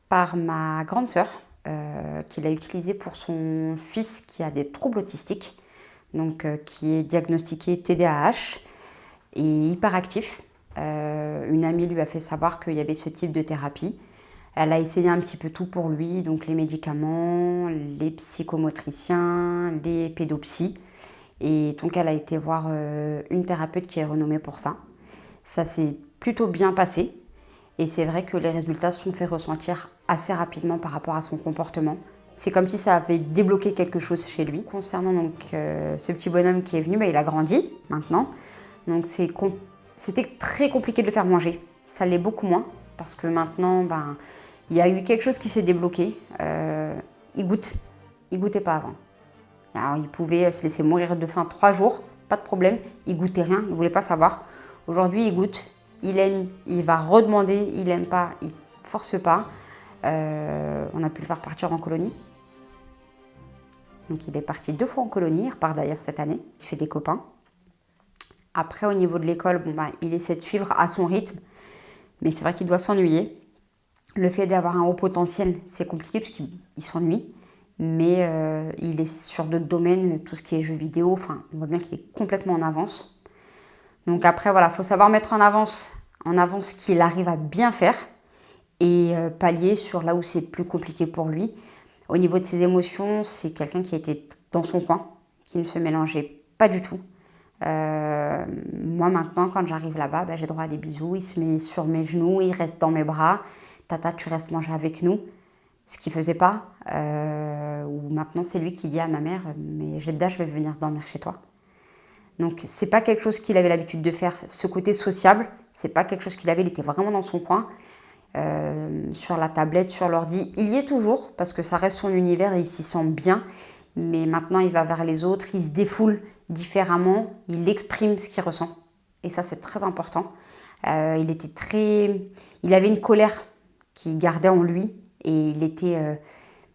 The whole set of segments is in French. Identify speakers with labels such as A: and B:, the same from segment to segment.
A: par ma grande sœur, qui l'a utilisé pour son fils qui a des troubles autistiques, donc qui est diagnostiqué TDAH et hyperactif. Une amie lui a fait savoir qu'il y avait ce type de thérapie. Elle a essayé un petit peu tout pour lui, donc les médicaments, les psychomotriciens, les pédopsies. Et donc elle a été voir une thérapeute qui est renommée pour ça. Ça s'est plutôt bien passé. Et c'est vrai que les résultats se sont fait ressentir assez rapidement par rapport à son comportement. C'est comme si ça avait débloqué quelque chose chez lui. Concernant donc, ce petit bonhomme qui est venu, il a grandi maintenant. Donc c'était très compliqué de le faire manger. Ça l'est beaucoup moins parce que maintenant, il y a eu quelque chose qui s'est débloqué. Il goûte. Il goûtait pas avant. Alors il pouvait se laisser mourir de faim 3 jours, pas de problème. Il goûtait rien, il voulait pas savoir. Aujourd'hui, il goûte. Il aime, il va redemander, il n'aime pas, il ne force pas. On a pu le faire partir en colonie. Donc il est parti 2 fois en colonie, il repart d'ailleurs cette année. Il se fait des copains. Après au niveau de l'école, il essaie de suivre à son rythme. Mais c'est vrai qu'il doit s'ennuyer. Le fait d'avoir un haut potentiel, c'est compliqué parce qu'il s'ennuie. Mais il est sur d'autres domaines, tout ce qui est jeux vidéo, on voit bien qu'il est complètement en avance. Donc après, voilà, il faut savoir mettre en avant ce qu'il arrive à bien faire et pallier sur là où c'est plus compliqué pour lui. Au niveau de ses émotions, c'est quelqu'un qui était dans son coin, qui ne se mélangeait pas du tout. Moi maintenant, quand j'arrive là-bas, j'ai droit à des bisous, il se met sur mes genoux, il reste dans mes bras. Tata, tu restes manger avec nous. Ce qu'il ne faisait pas. Ou maintenant, c'est lui qui dit à ma mère, mais Jeddah, je vais venir dormir chez toi. Donc c'est pas quelque chose qu'il avait l'habitude de faire. Ce côté sociable, c'est pas quelque chose qu'il avait. Il était vraiment dans son coin, sur la tablette, sur l'ordi. Il y est toujours parce que ça reste son univers et il s'y sent bien. Mais maintenant, il va vers les autres, il se défoule différemment, il exprime ce qu'il ressent. Et ça, c'est très important. Il avait une colère qu'il gardait en lui et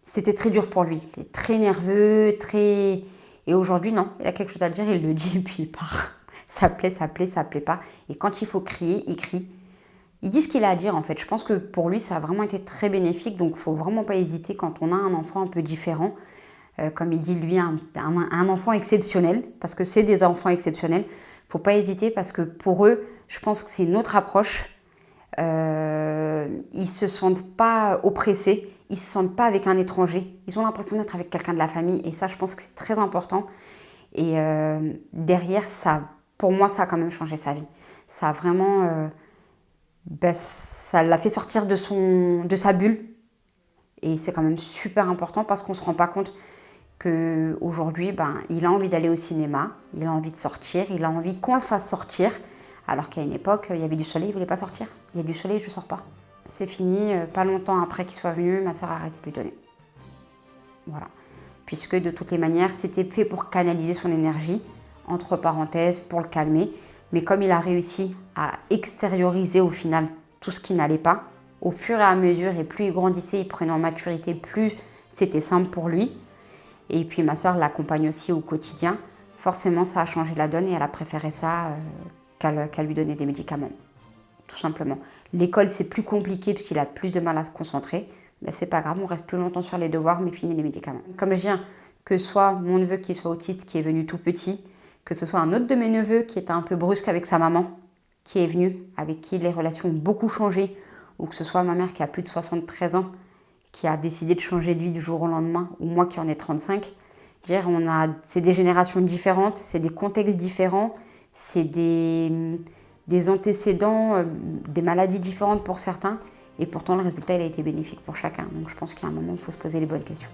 A: c'était très dur pour lui. Il était très nerveux, très. Et aujourd'hui, non, il a quelque chose à dire, il le dit et puis il part. Ça plaît, ça plaît, ça plaît pas. Et quand il faut crier, il crie. Il dit ce qu'il a à dire en fait. Je pense que pour lui, ça a vraiment été très bénéfique. Donc il ne faut vraiment pas hésiter quand on a un enfant un peu différent. Comme il dit lui, un enfant exceptionnel. Parce que c'est des enfants exceptionnels. Il ne faut pas hésiter parce que pour eux, je pense que c'est une autre approche. Ils ne se sentent pas oppressés. Ils ne se sentent pas avec un étranger. Ils ont l'impression d'être avec quelqu'un de la famille. Et ça, je pense que c'est très important. Et derrière, ça, pour moi, ça a quand même changé sa vie. Ça a vraiment... ça l'a fait sortir de sa bulle. Et c'est quand même super important parce qu'on ne se rend pas compte qu'aujourd'hui, il a envie d'aller au cinéma. Il a envie de sortir. Il a envie qu'on le fasse sortir. Alors qu'à une époque, il y avait du soleil, il ne voulait pas sortir. Il y a du soleil, je ne sors pas. C'est fini, pas longtemps après qu'il soit venu, ma soeur a arrêté de lui donner. Voilà. Puisque de toutes les manières, c'était fait pour canaliser son énergie, entre parenthèses, pour le calmer. Mais comme il a réussi à extérioriser au final tout ce qui n'allait pas, au fur et à mesure, et plus il grandissait, il prenait en maturité, plus c'était simple pour lui. Et puis ma soeur l'accompagne aussi au quotidien. Forcément, ça a changé la donne et elle a préféré ça qu'à lui donner des médicaments. Tout simplement. L'école, c'est plus compliqué parce qu'il a plus de mal à se concentrer. Mais c'est pas grave, on reste plus longtemps sur les devoirs, mais fini les médicaments. Comme je dis, que ce soit mon neveu qui soit autiste, qui est venu tout petit, que ce soit un autre de mes neveux qui était un peu brusque avec sa maman, qui est venu, avec qui les relations ont beaucoup changé, ou que ce soit ma mère qui a plus de 73 ans, qui a décidé de changer de vie du jour au lendemain, ou moi qui en ai 35. C'est des générations différentes, c'est des contextes différents, c'est des antécédents, des maladies différentes pour certains. Et pourtant, le résultat, il a été bénéfique pour chacun. Donc je pense qu'à un moment, il faut se poser les bonnes questions.